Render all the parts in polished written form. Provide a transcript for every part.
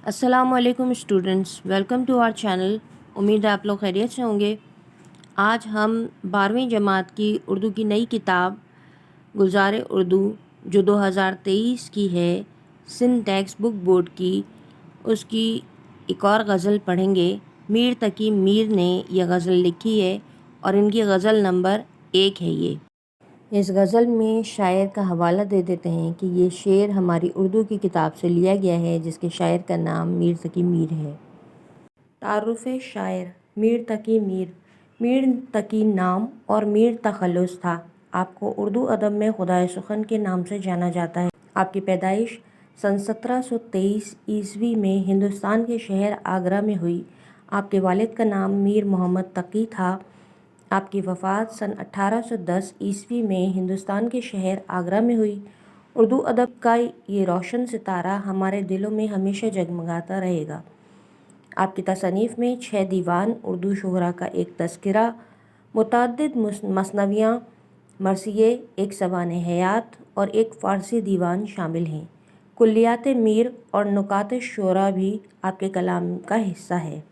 अस्सलाम वालेकुम students, welcome to our channel. उम्मीद है आप लोग खैरियत से होंगे। आज हम 12वीं जमात की उर्दू की नई किताब गुलज़ार उर्दू जो 2023 की है, सिंध टेक्स्ट बुक बोर्ड की, उसकी एक और गज़ल पढ़ेंगे। मीर तकी मीर ने यह गज़ल लिखी है और इनकी गज़ल नंबर 1 है। ये इस गज़ल में शायर का हवाला दे देते हैं कि ये शेर हमारी उर्दू की किताब से लिया गया है, जिसके शायर का नाम मीर तकी मीर है। तारुफ़ शायर मीर तकी मीर। मीर तकी नाम और मीर तखल्लुस था। आपको उर्दू अदब में खुदाए सुखन के नाम से जाना जाता है। आपकी पैदाइश सन 1723 ईस्वी में हिंदुस्तान के शहर आगरा में हुई। आपके वालिद का नाम मीर मोहम्मद तकी था। आपकी वफ़ात सन 1810 ईस्वी में हिंदुस्तान के शहर आगरा में हुई। उर्दू अदब का ये रोशन सितारा हमारे दिलों में हमेशा जगमगाता रहेगा। आपकी तसनीफ़ में 6 दीवान, उर्दू शुअरा का एक तज़किरा, मुतअद्दिद मसनवियाँ, मरसिये, एक सवाने हयात और एक फ़ारसी दीवान शामिल हैं। कुल्लियात मीर और नुकात शुअरा भी आपके कलाम का हिस्सा है।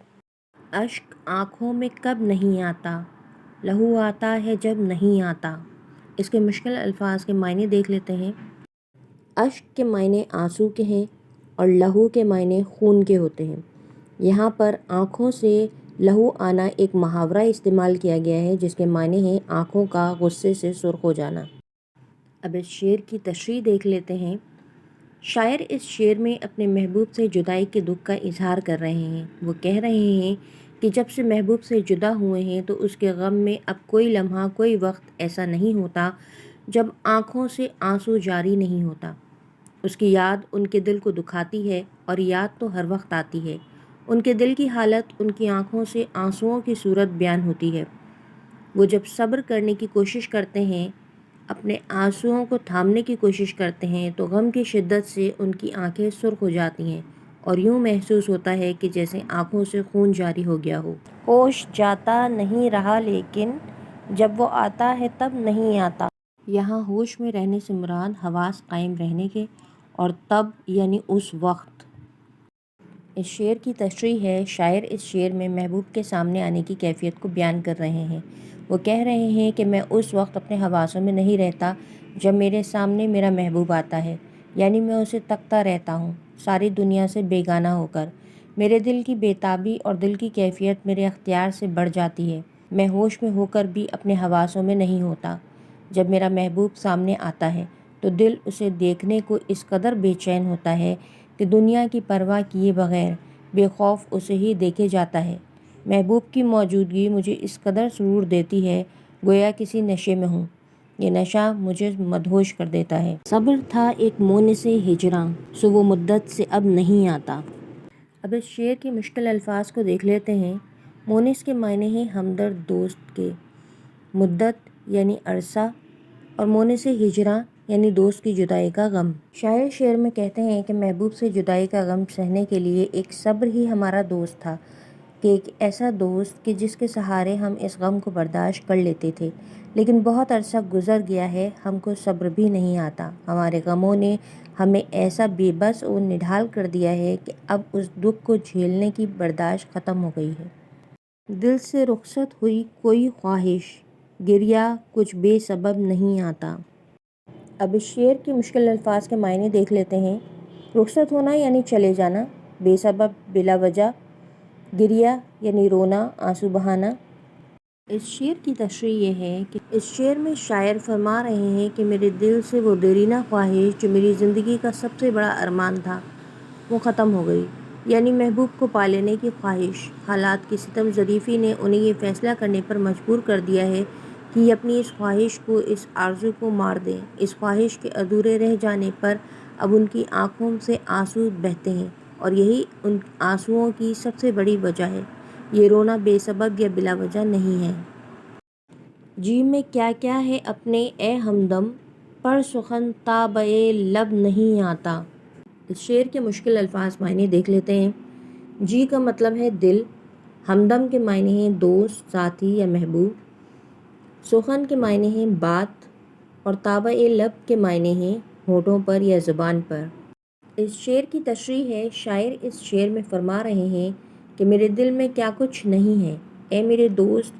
अश्क आँखों में कब नहीं आता, लहू आता है जब नहीं आता। इसके मुश्किल अल्फाज के मायने देख लेते हैं। अश्क के मायने आंसू के हैं और लहू के मायने खून के होते हैं। यहाँ पर आँखों से लहू आना एक मुहावरा इस्तेमाल किया गया है, जिसके मायने हैं आँखों का गुस्से से सुर्ख हो जाना। अब इस शेर की तशरीह देख लेते हैं। शायर इस शेर में अपने महबूब से जुदाई के दुख का इजहार कर रहे हैं। वो कह रहे हैं कि जब से महबूब से जुदा हुए हैं तो उसके गम में अब कोई लम्हा, कोई वक्त ऐसा नहीं होता जब आँखों से आंसू जारी नहीं होता। उसकी याद उनके दिल को दुखाती है और याद तो हर वक्त आती है। उनके दिल की हालत उनकी आँखों से आंसुओं की सूरत बयान होती है। वो जब सब्र करने की कोशिश करते हैं, अपने आंसुओं को थामने की कोशिश करते हैं, तो गम की शिद्दत से उनकी आंखें सुर्ख हो जाती हैं और यूँ महसूस होता है कि जैसे आंखों से खून जारी हो गया हो। होश जाता नहीं रहा लेकिन जब वो आता है तब नहीं आता। यहाँ होश में रहने से मुराद हवास कायम रहने के और तब यानी उस वक्त। इस शेर की तशरीह है। शायर इस शेर में महबूब के सामने आने की कैफियत को बयान कर रहे हैं। वो कह रहे हैं कि मैं उस वक्त अपने हवासों में नहीं रहता जब मेरे सामने मेरा महबूब आता है, यानी मैं उसे तकता रहता हूँ सारी दुनिया से बेगाना होकर। मेरे दिल की बेताबी और दिल की कैफियत मेरे अख्तियार से बढ़ जाती है। मैं होश में होकर भी अपने हवासों में नहीं होता। जब मेरा महबूब सामने आता है तो दिल उसे देखने को इस कदर बेचैन होता है कि दुनिया की परवाह किए बगैर बेखौफ उसे ही देखे जाता है। महबूब की मौजूदगी मुझे इस कदर सुरूर देती है गोया किसी नशे में हूँ। ये नशा मुझे मदहोश कर देता है। सब्र था एक मोन से हिजरां, सो वो मुद्दत से अब नहीं आता। अब इस शेर के मुश्किल अल्फाज को देख लेते हैं। मोनिस के मायने हैं हमदर्द दोस्त के, मुद्दत यानी अरसा और मोने से हिजरा यानी दोस्त की जुदाई का गम। शायर शेर में कहते हैं कि महबूब से जुदाई का गम सहने के लिए एक सब्र ही हमारा दोस्त था, कि एक ऐसा दोस्त कि जिसके सहारे हम इस गम को बर्दाश्त कर लेते थे। लेकिन बहुत अरसा गुजर गया है, हमको सब्र भी नहीं आता। हमारे गमों ने हमें ऐसा बेबस और निढाल कर दिया है कि अब उस दुख को झेलने की बर्दाश्त ख़त्म हो गई है। दिल से रुखसत हुई कोई ख्वाहिश, गिरिया कुछ बेसबब नहीं आता। अब इस शेर के मुश्किल अल्फाज के मायने देख लेते हैं। रुखसत होना यानी चले जाना, बेसबब बिला वजह, गिरिया यानी रोना, आंसू बहाना। इस शेर की तशरीह ये है कि इस शेर में शायर फरमा रहे हैं कि मेरे दिल से वो देरीना ख्वाहिश जो मेरी ज़िंदगी का सबसे बड़ा अरमान था, वो ख़त्म हो गई। यानी महबूब को पा लेने की ख्वाहिश। हालात की सितम ज़रीफ़ी ने उन्हें ये फ़ैसला करने पर मजबूर कर दिया है कि ये अपनी इस ख्वाहिश को, इस आरज़ू को मार दें। इस ख्वाहिश के अधूरे रह जाने पर अब उनकी आँखों से आंसू बहते हैं और यही उन आंसुओं की सबसे बड़ी वजह है। ये रोना बेसबब या बिला वजह नहीं है। जी में क्या क्या है अपने ए हमदम, पर सुखन ताबए लब नहीं आता। इस शेर के मुश्किल अल्फाज मायने देख लेते हैं। जी का मतलब है दिल, हमदम के मायने हैं दोस्त, साथी या महबूब, सुखन के मायने हैं बात और ताबा लब के मायने हैं होठों पर या ज़ुबान पर। اس شعر کی تشریح ہے۔ شاعر اس شعر میں فرما رہے ہیں کہ میرے دل میں کیا کچھ نہیں ہے، اے میرے دوست،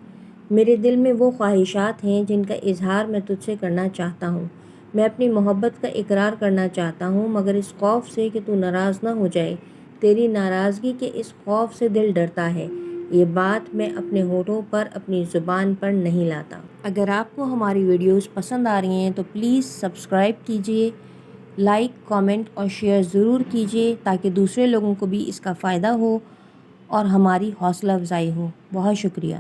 میرے دل میں وہ خواہشات ہیں جن کا اظہار میں تجھ سے کرنا چاہتا ہوں۔ میں اپنی محبت کا اقرار کرنا چاہتا ہوں، مگر اس خوف سے کہ تو ناراض نہ ہو جائے، تیری ناراضگی کے اس خوف سے دل ڈرتا ہے۔ یہ بات میں اپنے ہونٹوں پر، اپنی زبان پر نہیں لاتا۔ اگر آپ کو ہماری ویڈیوز پسند آ رہی ہیں تو پلیز سبسکرائب کیجئے، لائک، کامنٹ اور شیئر ضرور کیجئے تاکہ دوسرے لوگوں کو بھی اس کا فائدہ ہو اور ہماری حوصلہ افزائی ہو۔ بہت شکریہ۔